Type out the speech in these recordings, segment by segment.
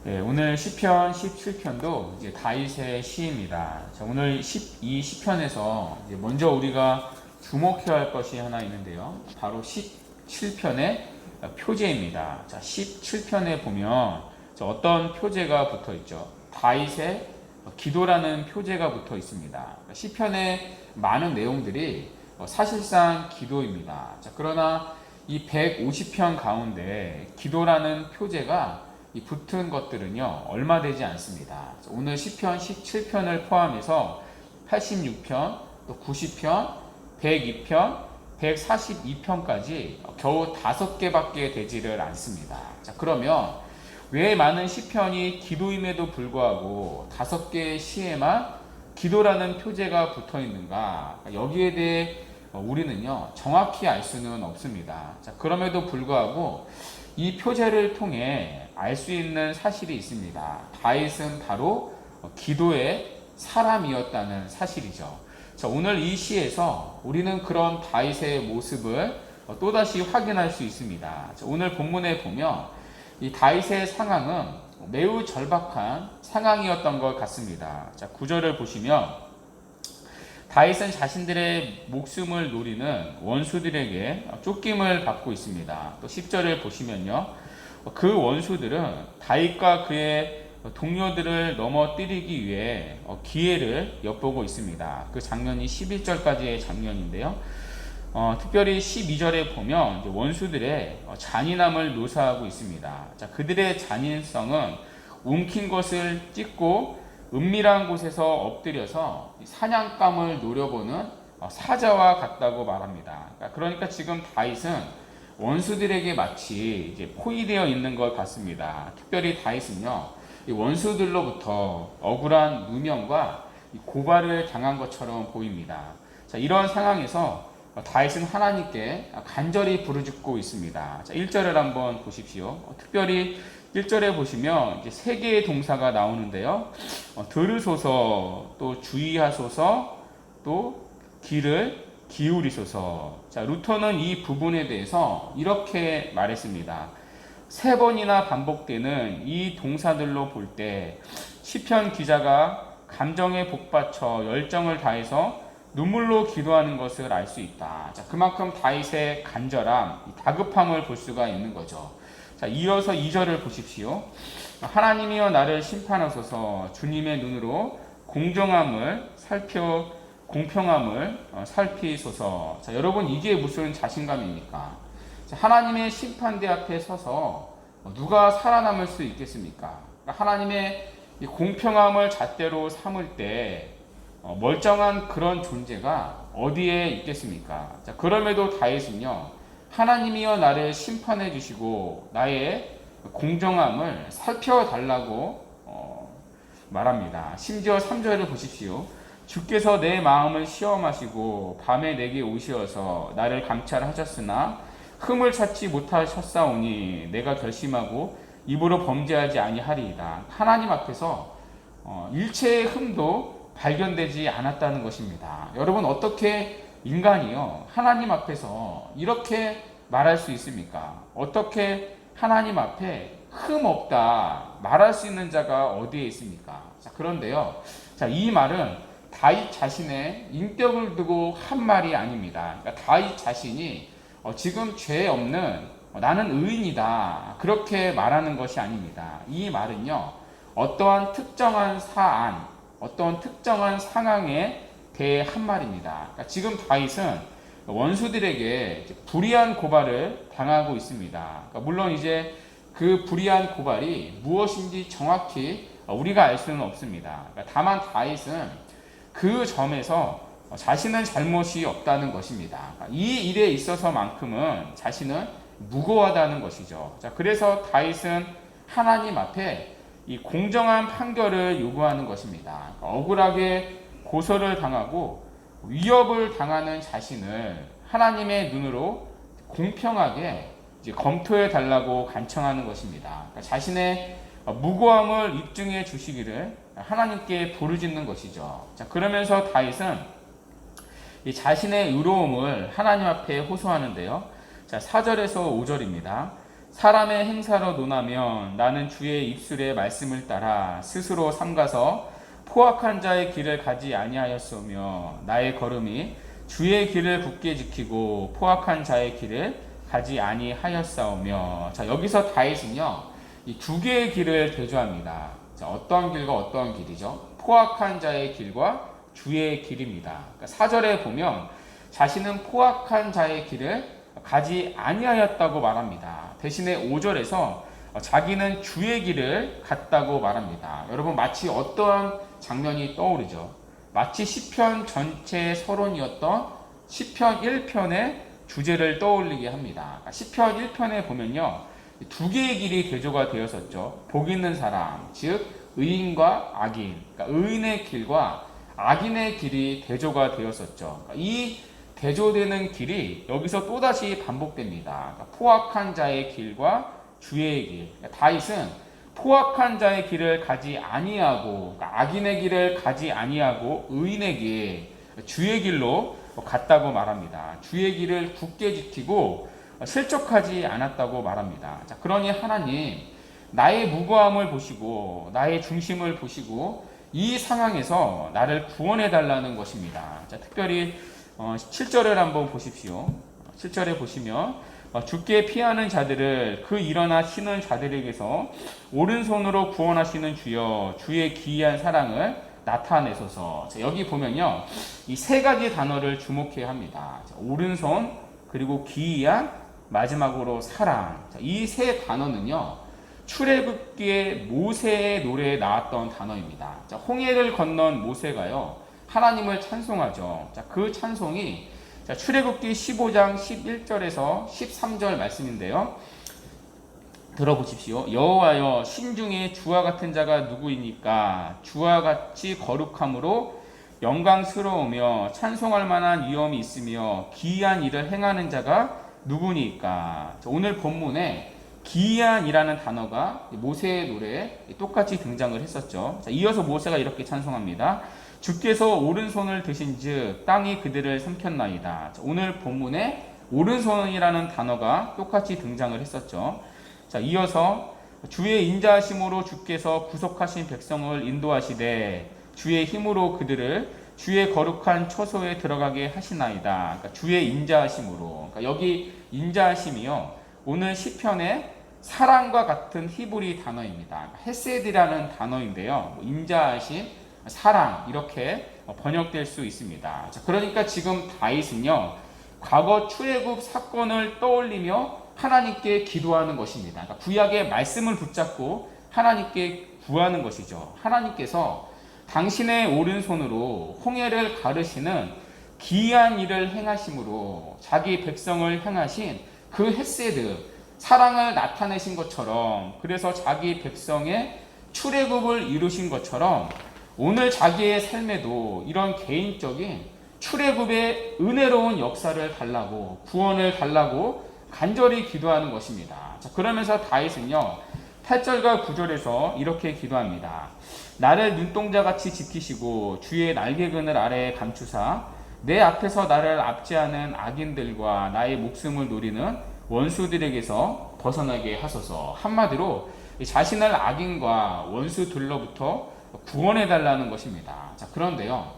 네, 오늘 시편 17편도 이제 다윗의 시입니다. 자, 오늘 이 시편에서 먼저 우리가 주목해야 할 것이 하나 있는데요. 바로 17편의 표제입니다. 자, 17편에 보면 어떤 표제가 붙어 있죠? 다윗의 기도라는 표제가 붙어 있습니다. 시편의 많은 내용들이 사실상 기도입니다. 자, 그러나 이 150편 가운데 기도라는 표제가 이 붙은 것들은요 얼마 되지 않습니다. 오늘 시편 17편을 포함해서 86편, 또 90편, 102편, 142편까지 겨우 5개밖에 되지를 않습니다. 자, 그러면 왜 많은 시편이 기도임에도 불구하고 5개의 시에만 기도라는 표제가 붙어 있는가? 여기에 대해 우리는요 정확히 알 수는 없습니다. 자, 그럼에도 불구하고 이 표제를 통해 알 수 있는 사실이 있습니다. 다윗은 바로 기도의 사람이었다는 사실이죠. 자, 오늘 이 시에서 우리는 그런 다윗의 모습을 또다시 확인할 수 있습니다. 자, 오늘 본문에 보면 이 다윗의 상황은 매우 절박한 상황이었던 것 같습니다. 자, 9절을 보시면 다윗은 자신들의 목숨을 노리는 원수들에게 쫓김을 받고 있습니다. 또 10절을 보시면요. 그 원수들은 다윗과 그의 동료들을 넘어뜨리기 위해 기회를 엿보고 있습니다. 그 장면이 11절까지의 장면인데요. 특별히 12절에 보면 원수들의 잔인함을 묘사하고 있습니다. 자, 그들의 잔인성은 움킨 것을 찢고 은밀한 곳에서 엎드려서 사냥감을 노려보는 사자와 같다고 말합니다. 그러니까 지금 다윗은 원수들에게 마치 이제 포위되어 있는 것 같습니다. 특별히 다윗은요, 이 원수들로부터 억울한 누명과 고발을 당한 것처럼 보입니다. 자, 이런 상황에서 다윗은 하나님께 간절히 부르짖고 있습니다. 자, 1절을 한번 보십시오. 특별히 1절에 보시면 이제 세 개의 동사가 나오는데요. 들으소서, 또 주의하소서, 또 귀를 기울이소서. 자, 루터는 이 부분에 대해서 이렇게 말했습니다. 3번이나 반복되는 이 동사들로 볼 때 시편 기자가 감정에 복받쳐 열정을 다해서 눈물로 기도하는 것을 알 수 있다. 자, 그만큼 다윗의 간절함, 다급함을 볼 수가 있는 거죠. 자, 이어서 2절을 보십시오. 하나님이여 나를 심판하소서. 주님의 눈으로 공평함을 살피소서. 자, 여러분, 이게 무슨 자신감입니까? 자, 하나님의 심판대 앞에 서서 누가 살아남을 수 있겠습니까? 하나님의 이 공평함을 잣대로 삼을 때 멀쩡한 그런 존재가 어디에 있겠습니까? 자, 그럼에도 다윗은요, 하나님이여 나를 심판해 주시고 나의 공정함을 살펴달라고 말합니다. 심지어 3절을 보십시오. 주께서 내 마음을 시험하시고 밤에 내게 오시어서 나를 감찰하셨으나 흠을 찾지 못하셨사오니 내가 결심하고 입으로 범죄하지 아니하리이다. 하나님 앞에서 일체의 흠도 발견되지 않았다는 것입니다. 여러분, 어떻게 인간이요 하나님 앞에서 이렇게 말할 수 있습니까? 어떻게 하나님 앞에 흠 없다 말할 수 있는 자가 어디에 있습니까? 자, 그런데요, 자, 이 말은 다윗 자신의 인격을 두고 한 말이 아닙니다. 그러니까 다윗 자신이 지금 죄 없는 나는 의인이다 그렇게 말하는 것이 아닙니다. 이 말은요, 어떠한 특정한 사안, 어떤 특정한 상황에 대해 한 말입니다. 그러니까 지금 다윗은 원수들에게 불의한 고발을 당하고 있습니다. 그러니까 물론 이제 그 불의한 고발이 무엇인지 정확히 우리가 알 수는 없습니다. 그러니까 다만 다윗은 그 점에서 자신은 잘못이 없다는 것입니다. 이 일에 있어서만큼은 자신은 무고하다는 것이죠. 자, 그래서 다윗은 하나님 앞에 이 공정한 판결을 요구하는 것입니다. 억울하게 고소를 당하고 위협을 당하는 자신을 하나님의 눈으로 공평하게 이제 검토해 달라고 간청하는 것입니다. 그러니까 자신의 무고함을 입증해 주시기를 하나님께 부르짖는 것이죠. 자, 그러면서 다윗은 이 자신의 의로움을 하나님 앞에 호소하는데요. 자, 4절에서 5절입니다. 사람의 행사로 논하면 나는 주의 입술의 말씀을 따라 스스로 삼가서 포악한 자의 길을 가지 아니하였으며 나의 걸음이 주의 길을 굳게 지키고 포악한 자의 길을 가지 아니하였사오며. 자, 여기서 다윗은요, 이 두 개의 길을 대조합니다. 자, 어떠한 길과 어떠한 길이죠? 포악한 자의 길과 주의 길입니다. 그러니까 4절에 보면 자신은 포악한 자의 길을 가지 아니하였다고 말합니다. 대신에 5절에서 자기는 주의 길을 갔다고 말합니다. 여러분, 마치 어떠한 장면이 떠오르죠? 마치 시편 전체의 서론이었던 시편 1편의 주제를 떠올리게 합니다. 시편 1편에 보면요, 두 개의 길이 대조가 되었었죠. 복 있는 사람, 즉 의인과 악인, 그러니까 의인의 길과 악인의 길이 대조가 되었었죠. 이 대조되는 길이 여기서 또다시 반복됩니다. 포악한 자의 길과 주의 길. 다윗은 포악한 자의 길을 가지 아니하고, 악인의 길을 가지 아니하고 의인의 길, 주의 길로 갔다고 말합니다. 주의 길을 굳게 지키고 실족하지 않았다고 말합니다. 자, 그러니 하나님, 나의 무고함을 보시고 나의 중심을 보시고 이 상황에서 나를 구원해 달라는 것입니다. 자, 특별히 7절을 한번 보십시오. 7절에 보시면 주께 피하는 자들을 그 일어나 치는 자들에게서 오른손으로 구원하시는 주여 주의 기이한 사랑을 나타내소서. 자, 여기 보면요, 이 세 가지 단어를 주목해야 합니다. 자, 오른손, 그리고 기이한, 마지막으로 사랑. 이 세 단어는요, 출애굽기의 모세의 노래에 나왔던 단어입니다. 자, 홍해를 건넌 모세가요, 하나님을 찬송하죠. 자, 그 찬송이 출애굽기 15장 11절에서 13절 말씀인데요. 들어보십시오. 여호와여, 신중에 주와 같은 자가 누구이니까? 주와 같이 거룩함으로 영광스러우며 찬송할 만한 위엄이 있으며 기이한 일을 행하는 자가 누구니까? 오늘 본문에 기이한이라는 단어가 모세의 노래에 똑같이 등장을 했었죠. 자, 이어서 모세가 이렇게 찬송합니다. 주께서 오른손을 드신즉 땅이 그들을 삼켰나이다. 자, 오늘 본문에 오른손이라는 단어가 똑같이 등장을 했었죠. 자, 이어서 주의 인자하심으로 주께서 구속하신 백성을 인도하시되 주의 힘으로 그들을 주의 거룩한 처소에 들어가게 하시나이다. 그러니까 주의 인자하심으로. 그러니까 여기 인자하심이요, 오늘 시편의 사랑과 같은 히브리 단어입니다. 헤세드라는 단어인데요, 인자하심, 사랑, 이렇게 번역될 수 있습니다. 자, 그러니까 지금 다윗은요, 과거 출애굽 사건을 떠올리며 하나님께 기도하는 것입니다. 그러니까 구약의 말씀을 붙잡고 하나님께 구하는 것이죠. 하나님께서 당신의 오른손으로 홍해를 가르시는 기이한 일을 행하심으로 자기 백성을 향하신 그 헤세드, 사랑을 나타내신 것처럼, 그래서 자기 백성의 출애굽을 이루신 것처럼 오늘 자기의 삶에도 이런 개인적인 출애굽의 은혜로운 역사를 달라고, 구원을 달라고 간절히 기도하는 것입니다. 자, 그러면서 다윗은요, 8절과 9절에서 이렇게 기도합니다. 나를 눈동자같이 지키시고 주의 날개그늘 아래에 감추사 내 앞에서 나를 압제하는 악인들과 나의 목숨을 노리는 원수들에게서 벗어나게 하소서. 한마디로 자신을 악인과 원수들로부터 구원해 달라는 것입니다. 자, 그런데요,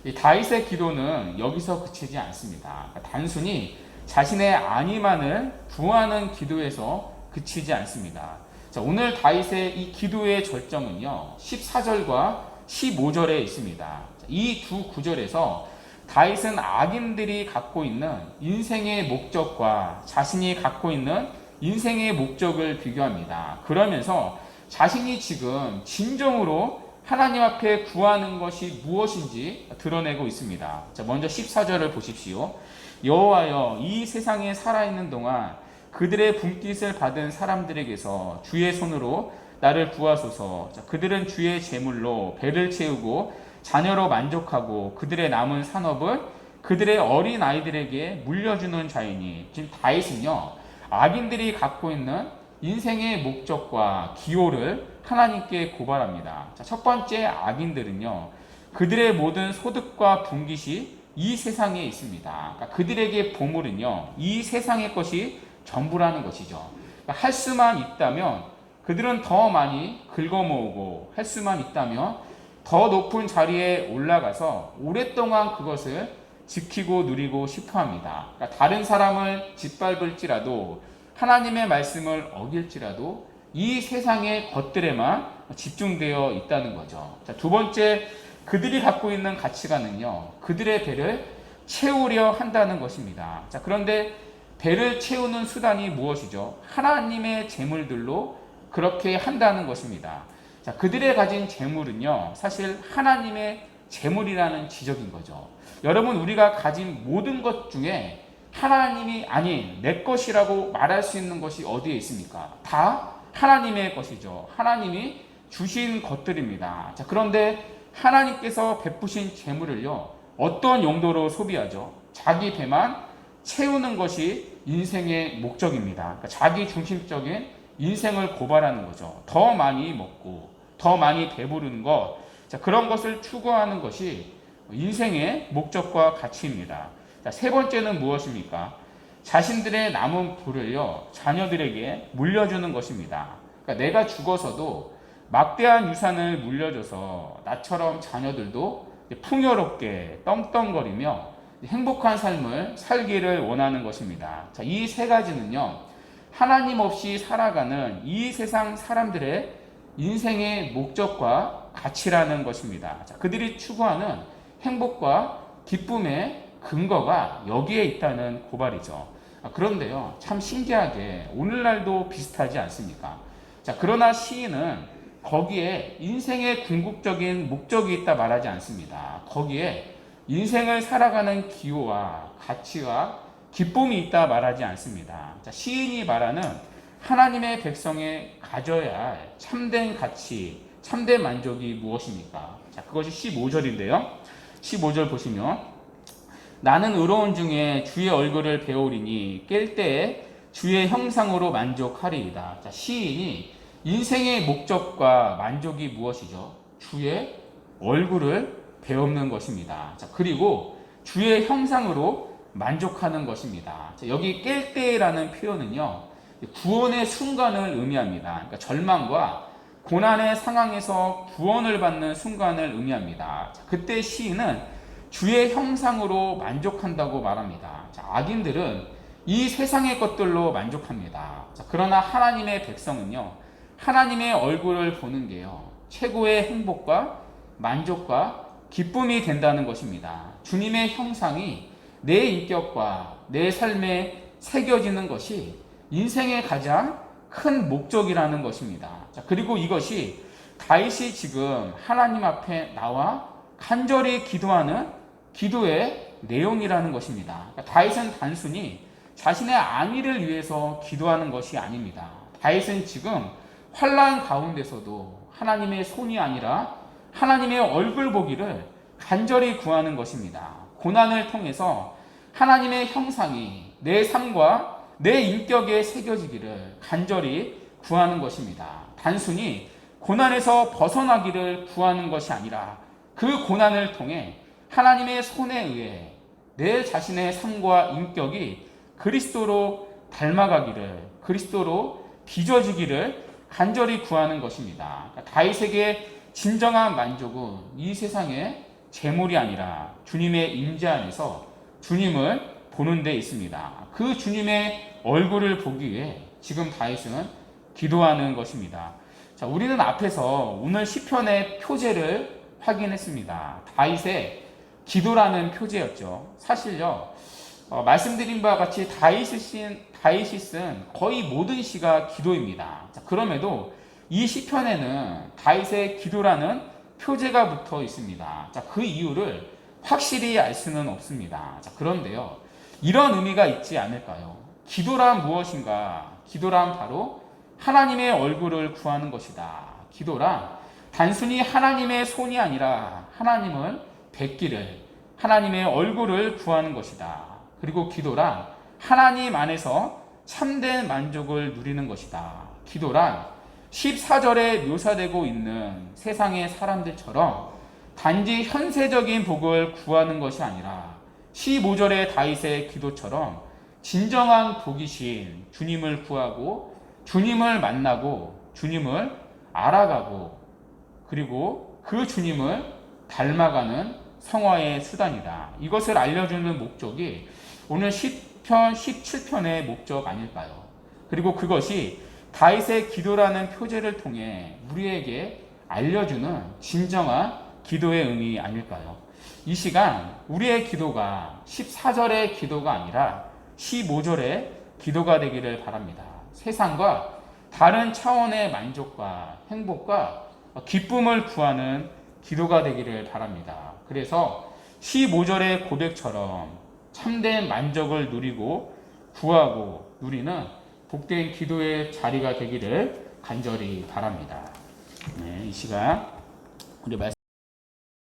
이 다윗의 기도는 여기서 그치지 않습니다. 단순히 자신의 안위만을 구하는 기도에서 그치지 않습니다. 자, 오늘 다윗의 이 기도의 절정은요, 14절과 15절에 있습니다. 이 두 구절에서 다윗은 악인들이 갖고 있는 인생의 목적과 자신이 갖고 있는 인생의 목적을 비교합니다. 그러면서 자신이 지금 진정으로 하나님 앞에 구하는 것이 무엇인지 드러내고 있습니다. 자, 먼저 14절을 보십시오. 여호와여, 이 세상에 살아있는 동안 그들의 분깃을 받은 사람들에게서 주의 손으로 나를 구하소서. 자, 그들은 주의 제물로 배를 채우고 자녀로 만족하고 그들의 남은 산업을 그들의 어린 아이들에게 물려주는 자이니. 지금 다윗은요, 악인들이 갖고 있는 인생의 목적과 기호를 하나님께 고발합니다. 자, 첫 번째 악인들은요, 그들의 모든 소득과 분깃이 이 세상에 있습니다. 그러니까 그들에게 보물은요, 이 세상의 것이 전부라는 것이죠. 그러니까 그러니까 할 수만 있다면 그들은 더 많이 긁어모으고 할 수만 있다면 더 높은 자리에 올라가서 오랫동안 그것을 지키고 누리고 싶어 합니다. 그러니까 다른 사람을 짓밟을지라도 하나님의 말씀을 어길지라도 이 세상의 것들에만 집중되어 있다는 거죠. 자, 두 번째, 그들이 갖고 있는 가치관은요, 그들의 배를 채우려 한다는 것입니다. 자, 그런데 배를 채우는 수단이 무엇이죠? 하나님의 재물들로 그렇게 한다는 것입니다. 자, 그들의 가진 재물은요, 사실 하나님의 재물이라는 지적인 거죠. 여러분, 우리가 가진 모든 것 중에 하나님이 아닌 내 것이라고 말할 수 있는 것이 어디에 있습니까? 다 하나님의 것이죠. 하나님이 주신 것들입니다. 자, 그런데 하나님께서 베푸신 재물을요, 어떤 용도로 소비하죠? 자기 배만 채우는 것이 인생의 목적입니다. 그러니까 자기 중심적인 인생을 고발하는 거죠. 더 많이 먹고 더 많이 배부르는 것, 자, 그런 것을 추구하는 것이 인생의 목적과 가치입니다. 자, 세 번째는 무엇입니까? 자신들의 남은 부를요, 자녀들에게 물려주는 것입니다. 그러니까 내가 죽어서도 막대한 유산을 물려줘서 나처럼 자녀들도 풍요롭게 떵떵거리며 행복한 삶을 살기를 원하는 것입니다. 자, 이 세 가지는요, 하나님 없이 살아가는 이 세상 사람들의 인생의 목적과 가치라는 것입니다. 자, 그들이 추구하는 행복과 기쁨의 근거가 여기에 있다는 고발이죠. 그런데요, 참 신기하게 오늘날도 비슷하지 않습니까? 자, 그러나 시인은 거기에 인생의 궁극적인 목적이 있다 말하지 않습니다. 거기에 인생을 살아가는 기호와 가치와 기쁨이 있다 말하지 않습니다. 자, 시인이 말하는 하나님의 백성에 가져야 할 참된 가치, 참된 만족이 무엇입니까? 자, 그것이 15절인데요. 15절 보시면, 나는 의로운 중에 주의 얼굴을 배우리니 깰 때에 주의 형상으로 만족하리이다. 자, 시인이 인생의 목적과 만족이 무엇이죠? 주의 얼굴을 배우는 것입니다. 자, 그리고 주의 형상으로 만족하는 것입니다. 자, 여기 깰 때라는 표현은요, 구원의 순간을 의미합니다. 그러니까 절망과 고난의 상황에서 구원을 받는 순간을 의미합니다. 자, 그때 시인은 주의 형상으로 만족한다고 말합니다. 자, 악인들은 이 세상의 것들로 만족합니다. 자, 그러나 하나님의 백성은요, 하나님의 얼굴을 보는 게요, 최고의 행복과 만족과 기쁨이 된다는 것입니다. 주님의 형상이 내 인격과 내 삶에 새겨지는 것이 인생의 가장 큰 목적이라는 것입니다. 자, 그리고 이것이 다윗이 지금 하나님 앞에 나와 간절히 기도하는 기도의 내용이라는 것입니다. 그러니까 다윗은 단순히 자신의 안위를 위해서 기도하는 것이 아닙니다. 다윗은 지금 환난 가운데서도 하나님의 손이 아니라 하나님의 얼굴 보기를 간절히 구하는 것입니다. 고난을 통해서 하나님의 형상이 내 삶과 내 인격에 새겨지기를 간절히 구하는 것입니다. 단순히 고난에서 벗어나기를 구하는 것이 아니라 그 고난을 통해 하나님의 손에 의해 내 자신의 삶과 인격이 그리스도로 닮아가기를, 그리스도로 빚어지기를 간절히 구하는 것입니다. 그러니까 다윗에게 진정한 만족은 이 세상의 재물이 아니라 주님의 임재 안에서 주님을 보는 데 있습니다. 그 주님의 얼굴을 보기 위해 지금 다윗은 기도하는 것입니다. 자, 우리는 앞에서 오늘 시편의 표제를 확인했습니다. 다윗의 기도라는 표제였죠. 사실요, 말씀드린 바와 같이 다윗이 쓴 거의 모든 시가 기도입니다. 자, 그럼에도 이 시편에는 다윗의 기도라는 표제가 붙어 있습니다. 자, 그 이유를 확실히 알 수는 없습니다. 자, 그런데요, 이런 의미가 있지 않을까요? 기도란 무엇인가? 기도란 바로 하나님의 얼굴을 구하는 것이다. 기도란 단순히 하나님의 손이 아니라 하나님을 뵙기를, 하나님의 얼굴을 구하는 것이다. 그리고 기도란 하나님 안에서 참된 만족을 누리는 것이다. 기도란 14절에 묘사되고 있는 세상의 사람들처럼 단지 현세적인 복을 구하는 것이 아니라 15절의 다윗의 기도처럼 진정한 복이신 주님을 구하고 주님을 만나고 주님을 알아가고 그리고 그 주님을 닮아가는 성화의 수단이다. 이것을 알려주는 목적이 오늘 시편 17편의 목적 아닐까요? 그리고 그것이 다윗의 기도라는 표제를 통해 우리에게 알려주는 진정한 기도의 의미 아닐까요? 이 시간 우리의 기도가 14절의 기도가 아니라 15절의 기도가 되기를 바랍니다. 세상과 다른 차원의 만족과 행복과 기쁨을 구하는 기도가 되기를 바랍니다. 그래서 15절의 고백처럼 참된 만족을 누리고 구하고 누리는 복된 기도의 자리가 되기를 간절히 바랍니다. 네, 이 시간 우리 말씀